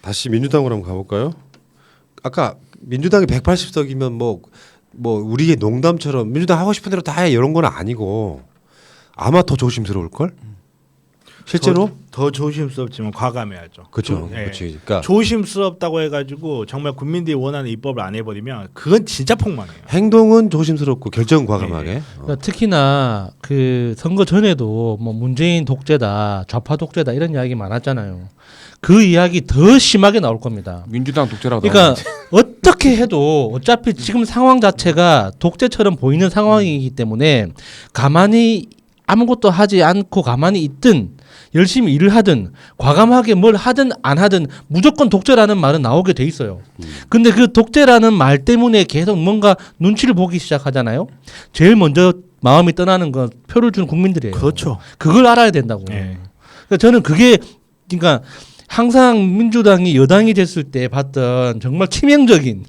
다시 민주당으로 한번 가볼까요? 아까 민주당이 180석이면 뭐 우리의 농담처럼 민주당 하고 싶은 대로 다 해 이런 건 아니고 아마 더 조심스러울 걸. 실제로 더 조심스럽지만 과감해야죠. 그렇죠. 네. 그렇지. 그러니까 조심스럽다고 해가지고 정말 국민들이 원하는 입법을 안 해버리면 그건 진짜 폭망이에요. 행동은 조심스럽고 결정은 과감하게. 네. 그러니까 특히나 그 선거 전에도 뭐 문재인 독재다, 좌파 독재다 이런 이야기 많았잖아요. 그 이야기 더 심하게 나올 겁니다. 민주당 독재라고. 그러니까 어떻게 해도 어차피 지금 상황 자체가 독재처럼 보이는 상황이기 때문에 가만히 아무것도 하지 않고 가만히 있든 열심히 일을 하든 과감하게 뭘 하든 안 하든 무조건 독재라는 말은 나오게 돼 있어요. 근데 그 독재라는 말 때문에 계속 뭔가 눈치를 보기 시작하잖아요. 제일 먼저 마음이 떠나는 건 표를 준 국민들이에요. 그렇죠. 그걸 알아야 된다고. 네. 그러니까 저는 그게 그러니까 항상 민주당이 여당이 됐을 때 봤던 정말 치명적인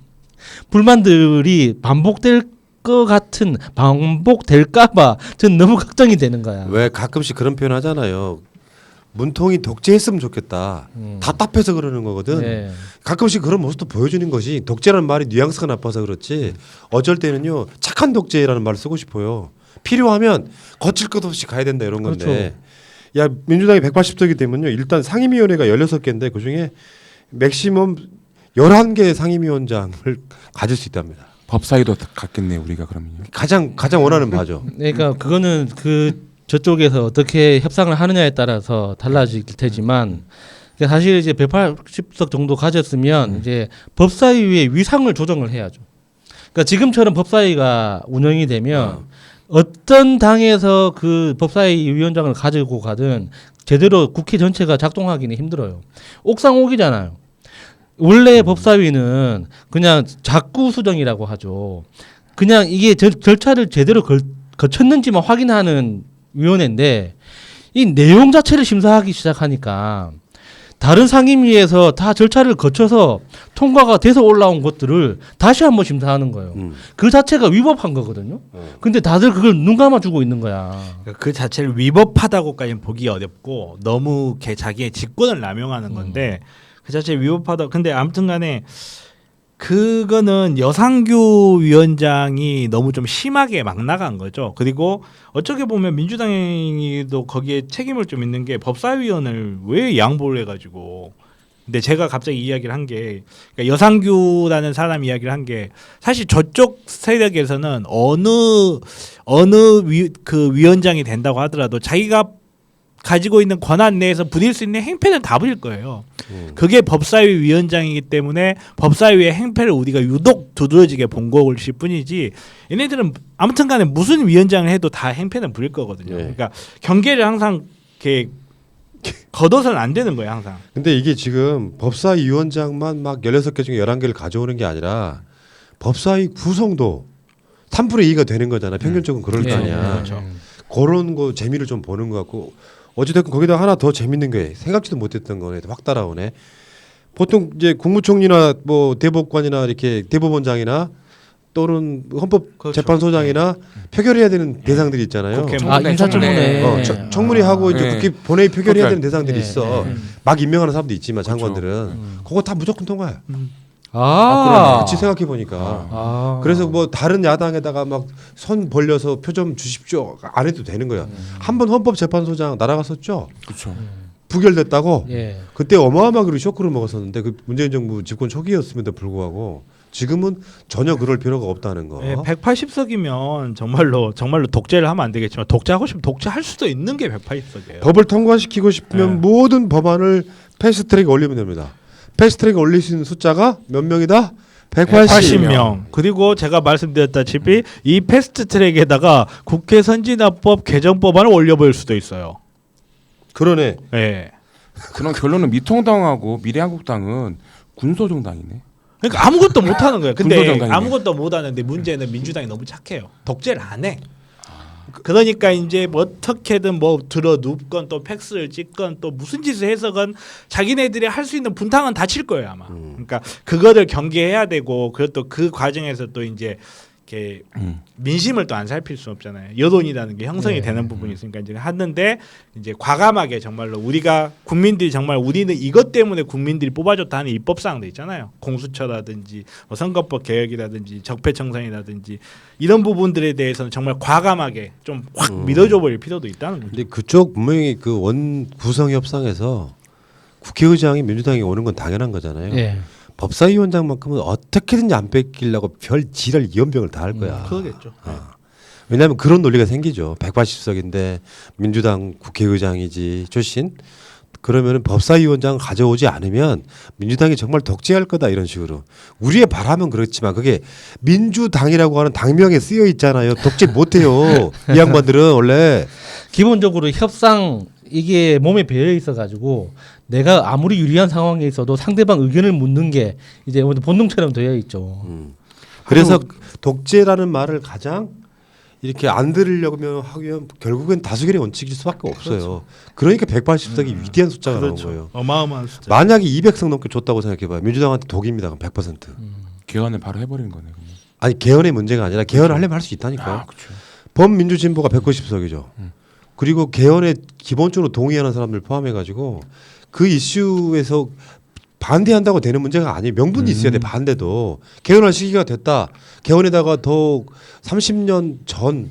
불만들이 반복될 것 같은 반복될까봐 전 너무 걱정이 되는 거야. 왜 가끔씩 그런 표현 하잖아요. 문통이 독재했으면 좋겠다. 답답해서 그러는 거거든. 네. 가끔씩 그런 모습도 보여주는 것이 독재라는 말이 뉘앙스가 나빠서 그렇지. 어쩔 때는요 착한 독재라는 말을 쓰고 싶어요. 필요하면 거칠 것 없이 가야 된다 이런 건데. 야 민주당이 180석이 되면요 일단 상임위원회가 16개인데 그중에 맥시멈 11개 상임위원장을 가질 수 있답니다. 법사위도 갖겠네 우리가 그러면요. 가장 원하는 바죠. 그러니까 그거는 그 저쪽에서 어떻게 협상을 하느냐에 따라서 달라질 테지만 사실 이제 180석 정도 가졌으면 이제 법사위의 위상을 조정을 해야죠. 그러니까 지금처럼 법사위가 운영이 되면 어떤 당에서 그 법사위 위원장을 가지고 가든 제대로 국회 전체가 작동하기는 힘들어요. 옥상옥이잖아요. 원래 법사위는 그냥 작구 수정이라고 하죠. 그냥 이게 절차를 제대로 거쳤는지만 확인하는 위원회인데 이 내용 자체를 심사하기 시작하니까 다른 상임위에서 다 절차를 거쳐서 통과가 돼서 올라온 것들을 다시 한번 심사하는 거예요. 그 자체가 위법한 거거든요. 근데 다들 그걸 눈 감아주고 있는 거야. 그 자체를 위법하다고까지는 보기 어렵고 너무 자기의 직권을 남용하는 건데 그 자체 위법하다. 근데 아무튼간에 그거는 여상규 위원장이 너무 좀 심하게 막 나간 거죠. 그리고 어떻게 보면 민주당이도 거기에 책임을 좀 있는 게 법사위원을 왜 양보를 해가지고. 근데 제가 갑자기 이야기를 한 게 그러니까 여상규라는 사람 이야기를 한 게 사실 저쪽 세력에서는 어느 그 위원장이 된다고 하더라도 자기가 가지고 있는 권한 내에서 부릴 수 있는 행패는 다 부릴 거예요. 그게 법사위 위원장이기 때문에 법사위의 행패를 우리가 유독 두드러지게 본 것일 뿐이지 얘네들은 아무튼 간에 무슨 위원장을 해도 다 행패는 부릴 거거든요. 그러니까 경계를 항상 이렇게 걷어서는 안 되는 거예요. 항상. 근데 이게 지금 법사위 위원장만 막 16개 중에 11개를 가져오는 게 아니라 법사위 구성도 3분의 2가 되는 거잖아. 평균적으로 그럴 거 아니야. 그렇죠. 그런 거 재미를 좀 보는 것 같고 어찌됐건 거기다 하나 더 재밌는 게 생각지도 못했던 거네. 확 따라오네. 보통 이제 국무총리나 뭐 대법관이나 이렇게 대법원장이나 또는 헌법재판소장이나 표결해야 되는 대상들이 있잖아요. 인사청문회. 청문회하고 이제 국회 본회의 표결해야 되는 대상들이 네. 있어. 막 임명하는 사람도 있지만 장관들은 그거 다 무조건 통과야. 그렇지 생각해 보니까. 그래서 뭐 다른 야당에다가 막 손 벌려서 표 좀 주십시오 안 해도 되는 거야. 한번 헌법재판소장 날아갔었죠. 그렇죠. 부결됐다고. 예. 그때 어마어마하게 쇼크를 먹었었는데 그 문재인 정부 집권 초기였음에도 불구하고 지금은 전혀 그럴 필요가 없다는 거. 180석이면 정말로 독재를 하면 안 되겠지만 독재하고 싶으면 독재할 수도 있는 게 180석이에요. 법을 통과시키고 싶으면 모든 법안을 패스트트랙에 올리면 됩니다. 패스트트랙에 올릴 수 있는 숫자가 몇 명이다? 180명. 그리고 제가 말씀드렸다시피 이 패스트트랙에다가 국회 선진화법 개정법안을 올려볼 수도 있어요. 그러네. 네. 그런 결론은 미통당하고 미래한국당은 군소정당이네. 그러니까 아무것도 못 하는 거예요. 근데 군소정당이네. 아무것도 못 하는데 문제는 민주당이 너무 착해요. 독재를 안 해. 그러니까 이제 뭐 어떻게든 뭐 들어 눕건 또 팩스를 찍건 또 무슨 짓을 해서건 자기네들이 할 수 있는 분탕은 다 칠 거예요 아마. 그러니까 그거를 경계해야 되고 그것도 그 과정에서 또 이제 이렇게 민심을 또 안 살필 수 없잖아요. 여론이라는 게 형성이 네. 되는 부분이 있으니까 이제 하는데 이제 과감하게 정말로 우리가 국민들이 정말 우리는 이것 때문에 국민들이 뽑아줬다 하는 입법 사항도 있잖아요. 공수처라든지 뭐 선거법 개혁이라든지 적폐청산이라든지 이런 부분들에 대해서는 정말 과감하게 좀 확 밀어줘 버릴 필요도 있다는 거죠. 근데 그쪽 분명히 그 원 구성 협상에서 국회의장이 민주당이 오는 건 당연한 거잖아요. 예. 법사위원장만큼은 어떻게든지 안 뺏기려고 별 지랄 이연병을 다 할 거야. 그러겠죠. 네. 왜냐하면 그런 논리가 생기죠. 180석인데 민주당 국회의장이지 출신. 그러면은 법사위원장 가져오지 않으면 민주당이 정말 독재할 거다 이런 식으로. 우리의 바람은 그렇지만 그게 민주당이라고 하는 당명에 쓰여 있잖아요. 독재 못해요. 이 양반들은 원래. 기본적으로 협상 이게 몸에 배어 있어 가지고 내가 아무리 유리한 상황에 있어도 상대방 의견을 묻는 게 이제 본능처럼 되어 있죠. 그래서 독재라는 말을 가장 이렇게 안 들으려고 하면 결국엔 다수결의 원칙일 수밖에 없어요. 그러니까 180석이 위대한 숫자가 나온 거예요. 어마어마한 숫자. 만약에 200석 넘게 줬다고 생각해봐요. 민주당한테 독입니다. 그럼 100%. 개헌을 바로 해버리는 거네. 그러면. 아니 개헌의 문제가 아니라 개헌을 하려면 할 수 있다니까요. 아, 그렇죠. 범민주진보가 190석이죠. 그리고 개헌에 기본적으로 동의하는 사람들 포함해가지고 그 이슈에서 반대한다고 되는 문제가 아니에요. 명분이 있어야 돼. 반대도. 개헌할 시기가 됐다. 개헌에다가 더 30년 전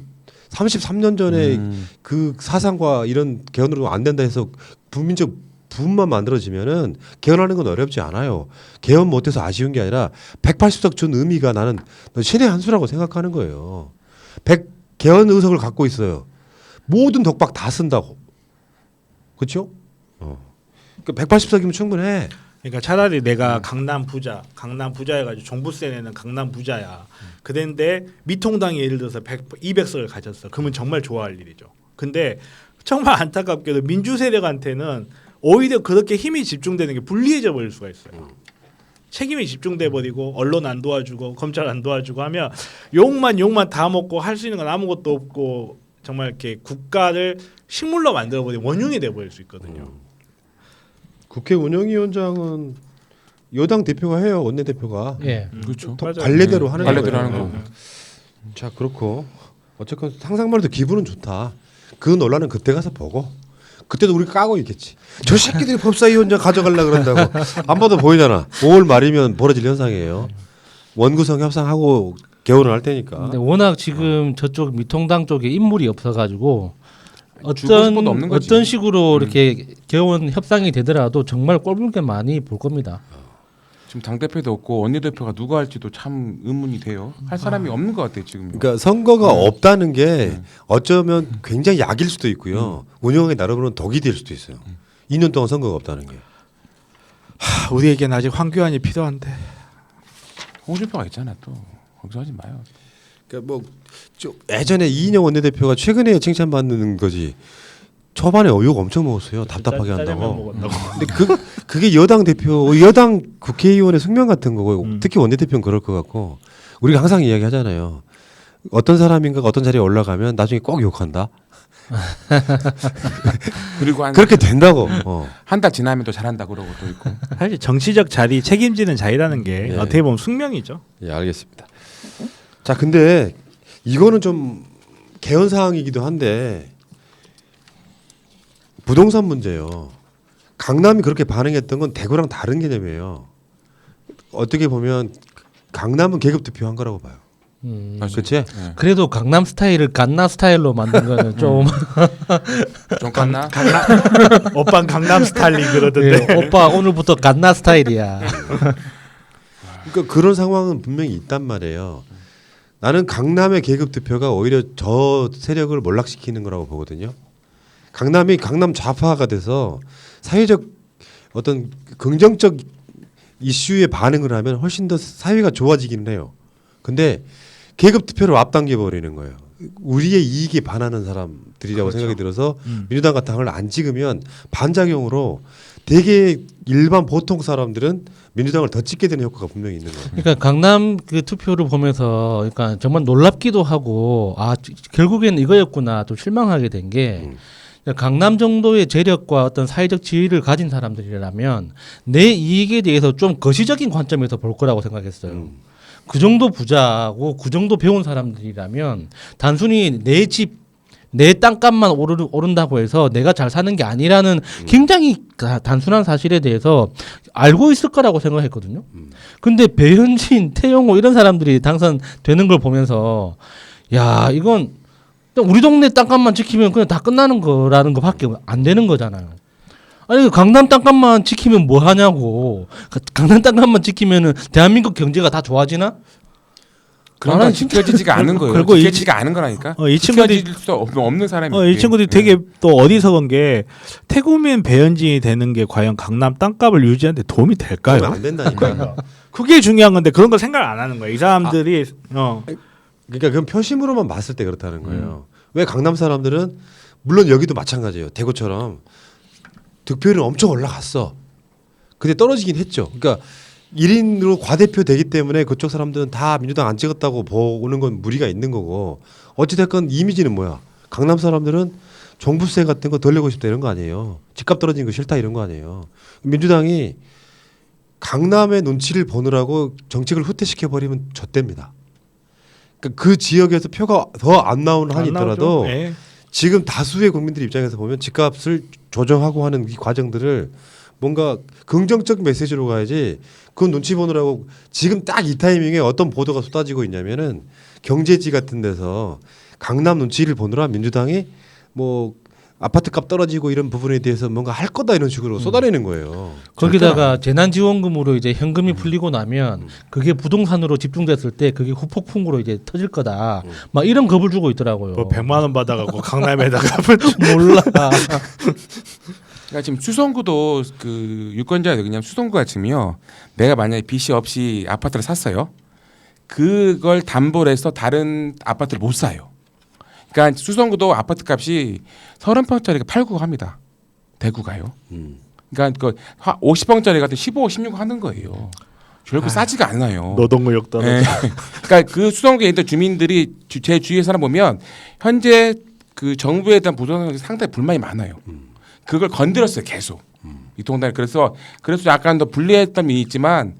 33년 전에 그 사상과 이런 개헌으로 안 된다 해서 국민적 부분만 만들어지면은 개헌하는 건 어렵지 않아요. 개헌 못해서 아쉬운 게 아니라 180석 준 의미가 나는 신의 한 수라고 생각하는 거예요. 개헌 의석을 갖고 있어요. 모든 독박 다 쓴다고. 그렇죠? 그러니까 180석이면 충분해. 그러니까 차라리 내가 강남 부자 해가지고 종부세 내는 강남 부자야. 그런데 미통당이 예를 들어서 200석을 가졌어. 그러면 정말 좋아할 일이죠. 근데 정말 안타깝게도 민주 세력한테는 오히려 그렇게 힘이 집중되는 게 불리해져 버릴 수가 있어요. 책임이 집중돼 버리고 언론 안 도와주고 검찰 안 도와주고 하면 욕만 다 먹고 할 수 있는 건 아무것도 없고 정말 이렇게 국가를 식물로 만들어 버리는 원흉이 돼 버릴 수 있거든요. 국회 운영위원장은 여당 대표가 해요. 원내대표가. 예. 그렇죠. 맞아요. 관례대로 하는 관례대로 거예요. 하는 거. 자 그렇고 어쨌건 상상만 해도 기분은 좋다. 그 논란은 그때 가서 보고 그때도 우리가 까고 있겠지. 저 새끼들이 법사위원장 가져가려고 그런다고. 안 봐도 보이잖아. 5월 말이면 벌어질 현상이에요. 원구성 협상하고 개헌을 할 테니까. 근데 워낙 지금 저쪽 미통당 쪽에 인물이 없어가지고 주고 싶어도 없는 거지. 어떤 식으로 이렇게 개헌 협상이 되더라도 정말 꼴불게 많이 볼 겁니다. 지금 당 대표도 없고 원내 대표가 누가 할지도 참 의문이 돼요. 할 사람이 없는 것 같아 지금. 그러니까 선거가 없다는 게 어쩌면 굉장히 약일 수도 있고요. 운영에 나름으로는 덕이 될 수도 있어요. 2년 동안 선거가 없다는 게. 우리에겐 아직 황교안이 필요한데. 홍준표가 있잖아 또. 걱정하지 마요. 그러니까 뭐 예전에 이인영 원내대표가 최근에 칭찬받는 거지. 초반에 욕 엄청 먹었어요. 답답하게 한다고. 근데 그게 여당 대표, 여당 국회의원의 숙명 같은 거고 특히 원내대표는 그럴 것 같고 우리가 항상 이야기하잖아요. 어떤 사람인가가 어떤 자리에 올라가면 나중에 꼭 욕한다. 그리고 그렇게 된다고. 한 달 지나면 또 잘한다 그러고 또 있고. 사실 정치적 자리 책임지는 자리라는 게 예. 어떻게 보면 숙명이죠. 예, 알겠습니다. 자, 근데 이거는 좀 개헌 사항이기도 한데 부동산 문제요. 강남이 그렇게 반응했던 건 대구랑 다른 개념이에요. 어떻게 보면 강남은 계급 투표한 거라고 봐요. 그렇지? 네. 그래도 강남 스타일을 갓나 스타일로 만든 거는 좀 좀 갔나? 오빠 강남 스타일링 그러던데. 예, 오빠 오늘부터 갓나 스타일이야. 그러니까 그런 상황은 분명히 있단 말이에요. 나는 강남의 계급 투표가 오히려 저 세력을 몰락시키는 거라고 보거든요. 강남이 강남 좌파가 돼서 사회적 어떤 긍정적 이슈에 반응을 하면 훨씬 더 사회가 좋아지기는 해요. 근데 계급 투표를 앞당겨 버리는 거예요. 우리의 이익에 반하는 사람들이라고 생각이 들어서 민주당과 당을 안 찍으면 반작용으로 되게 일반 보통 사람들은 민주당을 더 찍게 되는 효과가 분명히 있는 거예요. 그러니까 강남 그 투표를 보면서 그러니까 정말 놀랍기도 하고 아 결국에는 이거였구나 또 실망하게 된 게 강남 정도의 재력과 어떤 사회적 지위를 가진 사람들이라면 내 이익에 대해서 좀 거시적인 관점에서 볼 거라고 생각했어요. 그 정도 부자고 그 정도 배운 사람들이라면 단순히 내 집, 내 땅값만 오른다고 해서 내가 잘 사는 게 아니라는 굉장히 단순한 사실에 대해서 알고 있을 거라고 생각했거든요. 근데 배현진, 태영호 이런 사람들이 당선되는 걸 보면서 야, 이건 우리 동네 땅값만 지키면 그냥 다 끝나는 거라는 거밖에 안 되는 거잖아요. 아니 강남 땅값만 지키면 뭐 하냐고. 강남 땅값만 지키면은 대한민국 경제가 다 좋아지나? 그런 건 지켜지지가 않은 거예요. 그리고 지켜지지가 않은 거라니까. 이 친구들이 지켜질 수 없는 사람이. 이 친구들이 되게 또 어리석은 게 태국민 배현진이 되는 게 과연 강남 땅값을 유지하는데 도움이 될까요? 그러면 안 된다니까. 그게 중요한 건데 그런 걸 생각 안 하는 거예요. 이 사람들이 그러니까 그건 표심으로만 봤을 때 그렇다는 거예요. 왜 강남 사람들은 물론 여기도 마찬가지예요. 대구처럼 득표율은 엄청 올라갔어. 근데 떨어지긴 했죠. 그러니까 1인으로 과대표 되기 때문에 그쪽 사람들은 다 민주당 안 찍었다고 보는 건 무리가 있는 거고 어찌됐건 이미지는 뭐야. 강남 사람들은 종부세 같은 거 덜 내고 싶다 이런 거 아니에요. 집값 떨어지는 거 싫다 이런 거 아니에요. 민주당이 강남의 눈치를 보느라고 정책을 후퇴시켜버리면 졌답니다. 그러니까 그 지역에서 표가 더 안 나오는 한이 있더라도 네. 지금 다수의 국민들 입장에서 보면 집값을 조정하고 하는 이 과정들을 뭔가 긍정적 메시지로 가야지 그건 눈치 보느라고 지금 딱 이 타이밍에 어떤 보도가 쏟아지고 있냐면은 경제지 같은 데서 강남 눈치를 보느라 민주당이 뭐 아파트 값 떨어지고 이런 부분에 대해서 뭔가 할 거다 이런 식으로 쏟아내는 거예요. 거기다가 재난지원금으로 이제 현금이 풀리고 나면 그게 부동산으로 집중됐을 때 그게 후폭풍으로 이제 터질 거다. 막 이런 겁을 주고 있더라고요. 뭐 100만 원 받아갖고 강남에다가 몰라. 그러니까 지금 수성구도 그 유권자 그냥 수성구 같으면요. 내가 만약에 빚이 없이 아파트를 샀어요. 그걸 담보로 해서 다른 아파트를 못 사요. 그러니까 수성구도 아파트 값이 30평짜리가 8, 9 합니다. 대구가요. 그러니까 그 50평짜리 같은 15, 16 하는 거예요. 결국 싸지가 않아요. 노동구역 떨어져. 네. 그러니까 그 수성구에 있는 주민들이 제 주위에 사람 보면 현재 그 정부에 대한 부동산에 상당히 불만이 많아요. 그걸 건드렸어요 계속 이 동네. 그래서 약간 더 불리했던 면이 있지만,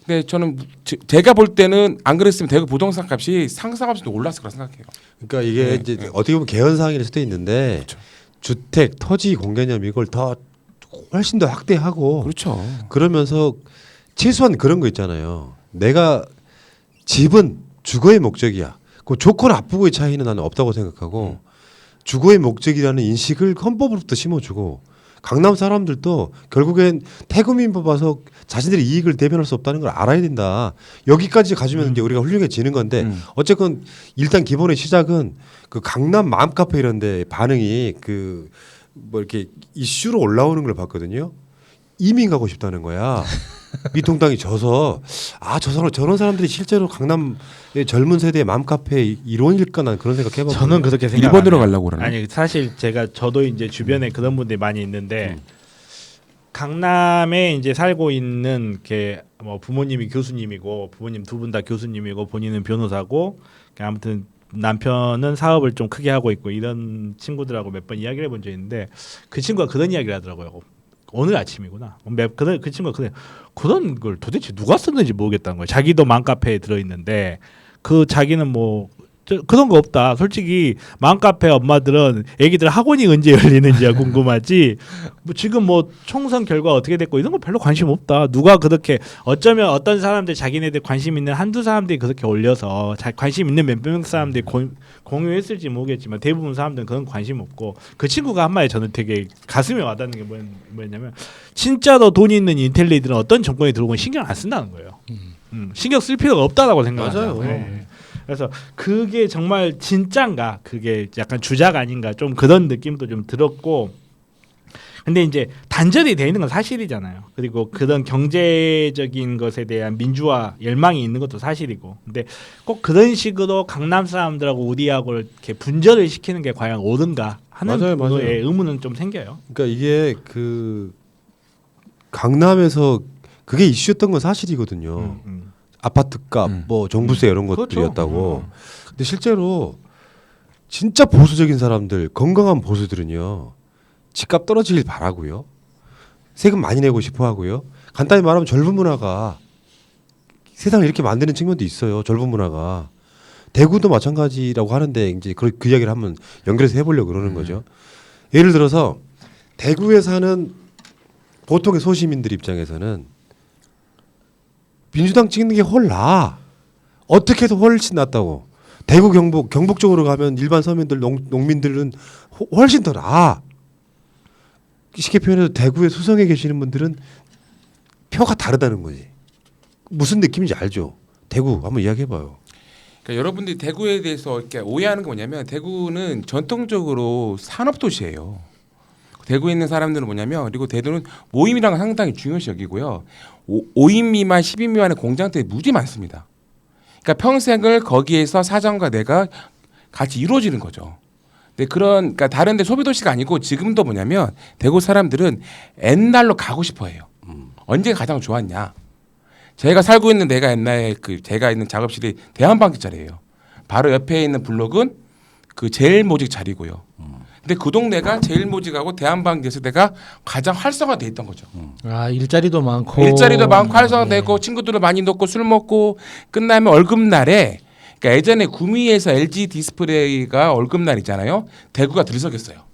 근데 저는 제가 볼 때는 안 그랬으면 대구 부동산 값이 상상 없이 올랐을 거라 생각해요. 그러니까 이게 이제 어떻게 보면 개헌 사항일 수도 있는데 그렇죠. 주택, 토지 공개념 이걸 더 훨씬 더 확대하고 그렇죠. 그러면서 최소한 그런 거 있잖아요. 내가 집은 주거의 목적이야. 그 좋고 나쁘고의 차이는 나는 없다고 생각하고 주거의 목적이라는 인식을 헌법으로부터 심어주고 강남 사람들도 결국엔 태구민 뽑아서 자신들의 이익을 대변할 수 없다는 걸 알아야 된다. 여기까지 가주면 이제 우리가 훌륭해지는 건데 어쨌건 일단 기본의 시작은 그 강남 맘카페 이런데 반응이 그 뭐 이렇게 이슈로 올라오는 걸 봤거든요. 이민 가고 싶다는 거야. 미통당이 져서 저런 사람들이 실제로 강남의 젊은 세대의 맘카페 일원일까 난 그런 생각해봤거든요. 저는 그렇게 생각. 일본으로 가려고 그러나? 아니 사실 저도 이제 주변에 그런 분들이 많이 있는데 강남에 이제 살고 있는 게 뭐 부모님이 교수님이고 부모님 두 분 다 교수님이고 본인은 변호사고 아무튼 남편은 사업을 좀 크게 하고 있고 이런 친구들하고 몇 번 이야기를 해본 적이 있는데 그 친구가 그런 이야기를 하더라고요. 오늘 아침이구나. 그 친구가 그런 걸 도대체 누가 썼는지 모르겠다는 거예요. 자기도 맘카페에 들어있는데 그 자기는 뭐 그런 거 없다. 솔직히 맘카페 엄마들은 애기들 학원이 언제 열리는지가 궁금하지. 뭐 지금 뭐 총선 결과 어떻게 됐고 이런 거 별로 관심 없다. 누가 그렇게 어쩌면 어떤 사람들 자기네들 관심 있는 한두 사람들이 그렇게 올려서 관심 있는 몇몇 명 사람들이 공유했을지 모르겠지만 대부분 사람들은 그런 관심 없고 그 친구가 한 말에 저는 되게 가슴에 와닿는 게 뭐였냐면 진짜로 돈 있는 인텔리들은 어떤 정권이 들어오면 신경 안 쓴다는 거예요. 신경 쓸 필요가 없다라고 생각해요. 맞아요. 네. 그래서 그게 정말 진짠가 그게 약간 주작 아닌가 좀 그런 느낌도 좀 들었고 근데 이제 단절이 돼 있는 건 사실이잖아요. 그리고 그런 경제적인 것에 대한 민주화 열망이 있는 것도 사실이고 근데 꼭 그런 식으로 강남 사람들하고 우리하고 이렇게 분절을 시키는 게 과연 옳은가 하는 맞아요. 의문은 좀 생겨요. 그러니까 이게 그 강남에서 그게 이슈였던 건 사실이거든요. 아파트값, 뭐 종부세 이런 것들이었다고. 근데 실제로 진짜 보수적인 사람들, 건강한 보수들은요, 집값 떨어지길 바라고요, 세금 많이 내고 싶어하고요. 간단히 말하면 젊은 문화가 세상을 이렇게 만드는 측면도 있어요. 젊은 문화가. 대구도 마찬가지라고 하는데 이제 그 이야기를 한번 연결해서 해보려고 그러는 거죠. 예를 들어서 대구에 사는 보통의 소시민들 입장에서는 민주당 찍는 게 훨 나아. 어떻게 해서 훨씬 낫다고. 대구 경북 쪽으로 가면 일반 서민들 농민들은 훨씬 더 나아. 쉽게 표현해서 대구에 수성에 계시는 분들은 표가 다르다는 거지. 무슨 느낌인지 알죠? 대구 한번 이야기해봐요. 그러니까 여러분들이 대구에 대해서 이렇게 오해하는 게 뭐냐면 대구는 전통적으로 산업 도시예요. 대구에 있는 사람들은 뭐냐면 그리고 대구는 모임이란 건 상당히 중요시 여기고요. 5인 미만 10인 미만의 공장들이 무지 많습니다. 그러니까 평생을 거기에서 사장과 내가 같이 이루어지는 거죠. 근데 그러니까 다른데 소비 도시가 아니고 지금도 뭐냐면 대구 사람들은 옛날로 가고 싶어해요. 언제 가장 좋았냐? 제가 살고 있는 데가 옛날에 제가 있는 작업실이 대한방귀자리예요. 바로 옆에 있는 블록은 그 제일모직 자리고요. 근데 그 동네가 제일모직하고 대한방귀에서 내가 가장 활성화돼 있던 거죠. 아 일자리도 많고 일자리도 많고 활성화되고 친구들을 많이 놓고 술 먹고 끝나면 월급날에 그러니까 예전에 구미에서 LG 디스플레이가 월급날이잖아요. 대구가 들썩였어요.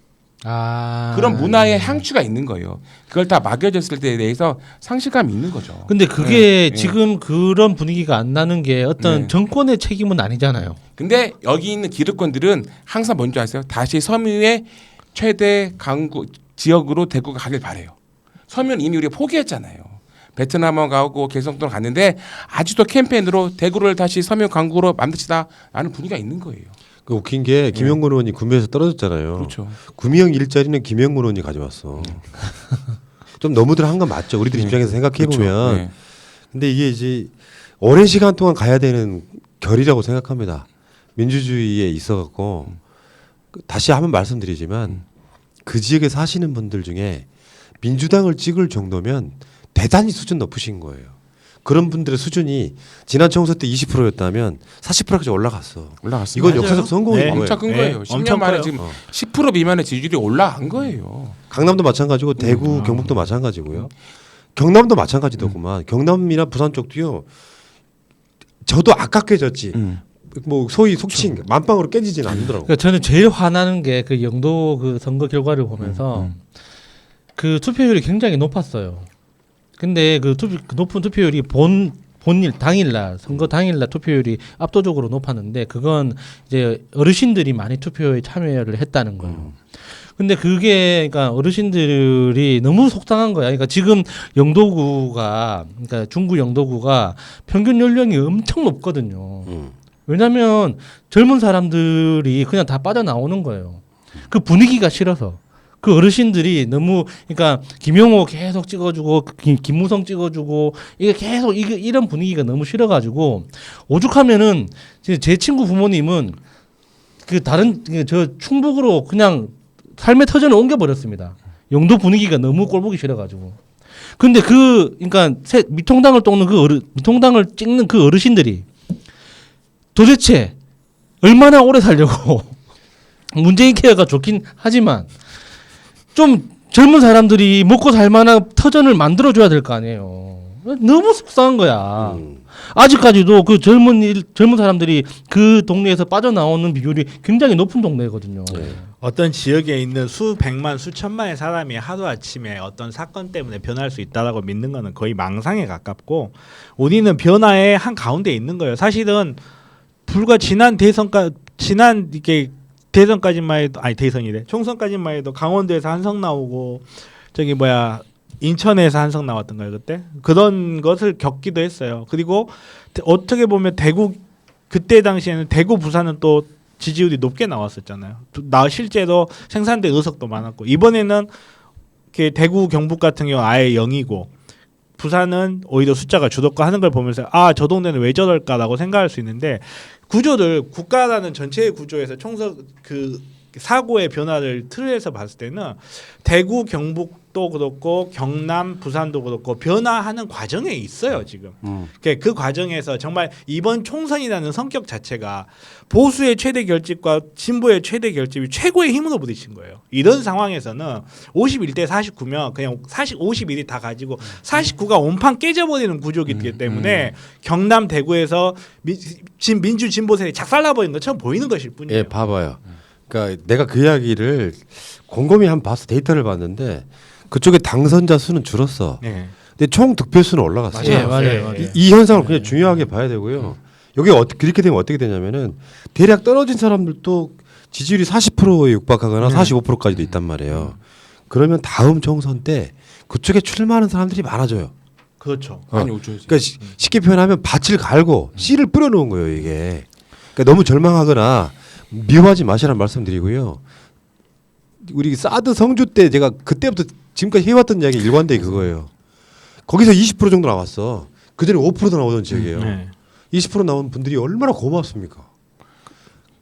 아 그런 문화의 향취가 있는 거예요. 그걸 다 막여졌을 때에 대해서 상실감이 있는 거죠. 근데 그게 네, 지금 그런 분위기가 안 나는 게 어떤 네. 정권의 책임은 아니잖아요. 근데 여기 있는 기득권들은 항상 뭔지 아세요? 다시 섬유의 최대 강국 지역으로 대구가 가길 바래요. 섬유는 이미 우리가 포기했잖아요. 베트남을 가고 개성도로 갔는데 아직도 캠페인으로 대구를 다시 섬유 강국으로 만듭시다라는 분위기가 있는 거예요. 그 웃긴 게 김영근 의원이 구미에서 떨어졌잖아요. 그렇죠. 구미형 일자리는 김영근 의원이 가져왔어. 좀 너무들 한 건 맞죠. 우리들 입장에서 생각해 보면. 그렇죠. 네. 근데 이게 이제 오랜 시간 동안 가야 되는 결이라고 생각합니다. 민주주의에 있어갖고 다시 한번 말씀드리지만 그 지역에 사시는 분들 중에 민주당을 찍을 정도면 대단히 수준 높으신 거예요. 그런 분들의 수준이 지난 총선 때 20%였다면 40%까지 올라갔어. 올라갔습니다. 이건 맞아요. 역사적 성공인 네. 거예요. 엄청 큰 네, 거예요. 10년 엄청 만에 커요. 지금 10% 미만의 지지율이 올라간 거예요. 강남도 마찬가지고 대구, 경북도 마찬가지고요. 경남도 마찬가지더구만. 경남이나 부산 쪽도요. 저도 아깝게 졌지. 뭐 소위 속칭 만빵으로 깨지진 않더라고. 그러니까 저는 제일 화나는 게 그 영도 그 선거 결과를 보면서 그 투표율이 굉장히 높았어요. 근데 그 높은 투표율이 본일 당일날 선거 당일날 투표율이 압도적으로 높았는데 그건 이제 어르신들이 많이 투표에 참여를 했다는 거예요. 근데 그게 그러니까 어르신들이 너무 속상한 거야. 그러니까 지금 영도구가 그러니까 중구 영도구가 평균 연령이 엄청 높거든요. 왜냐하면 젊은 사람들이 그냥 다 빠져나오는 거예요. 그 분위기가 싫어서. 그 어르신들이 너무 그러니까 김용호 계속 찍어주고 김무성 찍어주고 이게 계속 이런 분위기가 너무 싫어가지고 오죽하면은 제 친구 부모님은 그 다른 저 충북으로 그냥 삶의 터전을 옮겨버렸습니다. 영도 분위기가 너무 꼴보기 싫어가지고. 근데 그러니까 미통당을 뽑는 미통당을 찍는 그 어르신들이 도대체 얼마나 오래 살려고 문재인 케어가 좋긴 하지만 좀 젊은 사람들이 먹고 살 만한 터전을 만들어줘야 될 거 아니에요. 너무 속상한 거야. 아직까지도 그 젊은 사람들이 그 동네에서 빠져나오는 비율이 굉장히 높은 동네거든요. 어떤 지역에 있는 수백만 수천만의 사람이 하루아침에 어떤 사건 때문에 변할 수 있다라고 믿는 거는 거의 망상에 가깝고 우리는 변화의 한 가운데 있는 거예요. 사실은 불과 지난 대선까지만 해도 대선이래. 총선까지만 해도 강원도에서 한석 나오고 저기 인천에서 한석 나왔던가요 그때? 그런 것을 겪기도 했어요. 그리고 어떻게 보면 그때 당시에는 대구 부산은 또 지지율이 높게 나왔었잖아요. 실제로 생산대 의석도 많았고 이번에는 대구 경북 같은 경우 아예 0이고 부산은 오히려 숫자가 줄었고 하는 걸 보면서 저 동네는 왜 저럴까라고 생각할 수 있는데 구조를 국가라는 전체의 구조에서 총선 그 사고의 변화를 틀에서 봤을 때는 대구 경북 서울도 그렇고 경남, 부산도 그렇고 변화하는 과정에 있어요 지금. 그 과정에서 정말 이번 총선이라는 성격 자체가 보수의 최대 결집과 진보의 최대 결집이 최고의 힘으로 부딪힌 거예요. 이런 상황에서는 51대 49면 그냥 51이 다 가지고 49가 온판 깨져버리는 구조이기 때문에 경남 대구에서 민주 진보 세력이 작살나버린 것처럼 보이는 것일 뿐이에요. 예, 봐봐요. 그러니까 내가 그 이야기를 곰곰이 한번 봐서 데이터를 봤는데 그쪽에 당선자 수는 줄었어. 네. 근데 총 득표수는 올라갔어요. 예, 맞아요. 이 현상을 굉장히 중요하게 봐야 되고요. 여기 그렇게 되면 어떻게 되냐면은 대략 떨어진 사람들도 지지율이 40%에 육박하거나 45%까지도 있단 말이에요. 그러면 다음 총선 때 그쪽에 출마하는 사람들이 많아져요. 그렇죠. 많이 오죠. 그러니까 쉽게 표현하면 밭을 갈고 씨를 뿌려놓은 거예요 이게. 그러니까 너무 절망하거나 미워하지 마시라는 말씀드리고요. 우리 사드 성주 때 제가 그때부터 지금까지 해왔던 이야기 일관되게 그거예요. 거기서 20% 정도 나왔어. 그전에 5%도 나오던 지역이에요. 네. 20% 나온 분들이 얼마나 고맙습니까? 더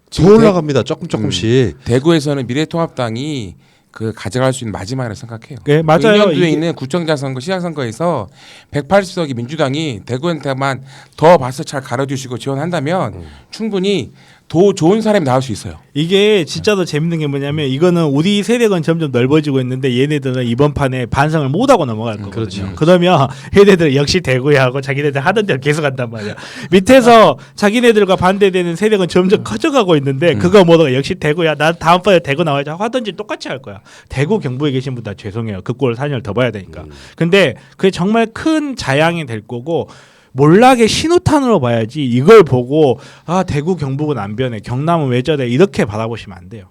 지금 올라갑니다. 조금씩. 대구에서는 미래통합당이 그 가져갈 수 있는 마지막이라고 생각해요. 네, 맞아요. 인천도에 이게- 있는 구청장 선거, 시장 선거에서 180석이 민주당이 대구한테만 더 밭을 잘 갈아주시고 지원한다면 충분히 더 좋은 사람이 나올 수 있어요. 이게 진짜로 재밌는 게 뭐냐면 이거는 우리 세력은 점점 넓어지고 있는데 얘네들은 이번 판에 반성을 못하고 넘어갈 거거든요. 그렇죠. 그러면 얘네들 역시 대구에 하고 자기네들 하던 대로 계속 한단 말이야. 밑에서 자기네들과 반대되는 세력은 점점 커져가고 있는데 그거 모두가 역시 대구야. 나 다음번에 대구 나와야지 하든지 똑같이 할 거야. 대구 경북에 계신 분들 죄송해요. 그 꼴을 4년을 더 봐야 되니까. 근데 그게 정말 큰 자양이 될 거고 몰락의 신호탄으로 봐야지 이걸 보고 아 대구 경북은 안 변해 경남은 왜 저래 이렇게 바라보시면 안 돼요.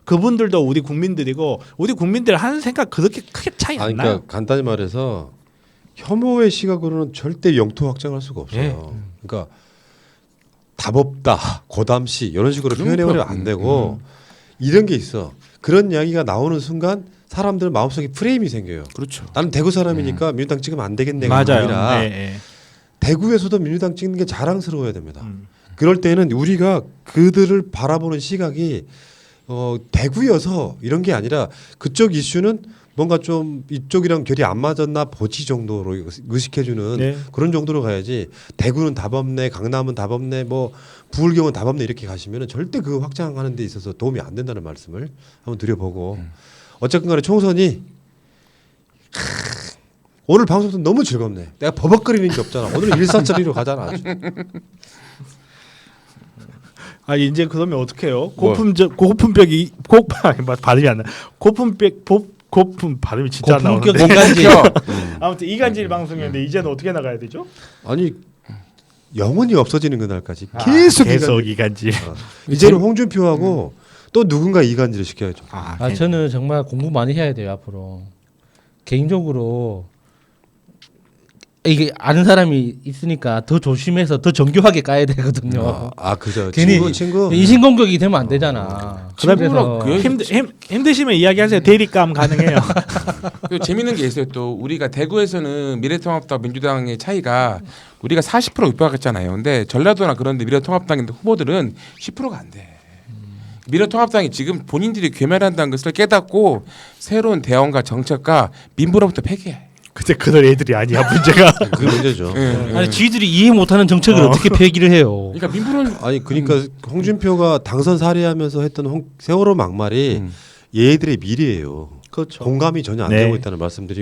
그분들도 우리 국민들이고 우리 국민들 하는 생각 그렇게 크게 차이 안 아니, 나요. 그러니까 간단히 말해서 혐오의 시각으로는 절대 영토 확장할 수가 없어요. 예. 그러니까 답 없다, 고담시 이런 식으로 표현해버리면 안 되고 이런 게 있어. 그런 이야기가 나오는 순간 사람들 마음속에 프레임이 생겨요. 그렇죠. 나는 대구 사람이니까 민주당 찍으면 안 되겠네가 맞아요. 아니라 네, 네. 대구에서도 민주당 찍는 게 자랑스러워야 됩니다. 그럴 때는 우리가 그들을 바라보는 시각이 대구여서 이런 게 아니라 그쪽 이슈는 뭔가 좀 이쪽이랑 결이 안 맞았나 보지 정도로 의식해주는 네. 그런 정도로 가야지 대구는 답 없네, 강남은 답 없네, 뭐 부울경은 답 없네 이렇게 가시면은 절대 그 확장하는 데 있어서 도움이 안 된다는 말씀을 한번 드려보고 어쨌든 간에 총선이 오늘 방송도 너무 즐겁네. 내가 버벅거리는 게 없잖아. 오늘은 일사천리로 가잖아. 아주. 아 이제 그러면 어떡해요? 뭐? 고품벽이 발음이 안 나. 고품 발음이 진짜 안 고품격 나오는데. 인간지. 아무튼 이간질 방송이었는데 이제는 어떻게 나가야 되죠? 아니 영원히 없어지는 그날까지 아, 계속 계속 이간질. 이제는 홍준표하고 또 누군가 이간질을 시켜야죠. 아 저는 정말 공부 많이 해야 돼요 앞으로. 개인적으로 이게 아는 사람이 있으니까 더 조심해서 더 정교하게 까야 되거든요. 그죠. 괜히 친구. 인신공격이 되면 안 되잖아. 친구랑 그래서 힘드시면 이야기하세요. 대립감 가능해요. 그리고 재밌는 게 있어요. 또 우리가 대구에서는 미래통합당 민주당의 차이가 우리가 40% 육박했잖아요. 근데 전라도나 그런 데 미래통합당 후보들은 10%가 안 돼. 미래통합당이 지금 본인들이 괴멸한다는 것을 깨닫고 새로운 대안과 정책과 민부로부터 폐기해. 근데 그들 애들이 아니야 문제가. 그게 문제죠. 아니 지들이 이해 못하는 정책을 어떻게 폐기를 해요? 그러니까 민부는 아니 그러니까 홍준표가 당선 살해하면서 했던 세월호 막말이 얘들의 미래예요. 그렇죠. 공감이 전혀 안 네. 되고 있다는 말씀드리고.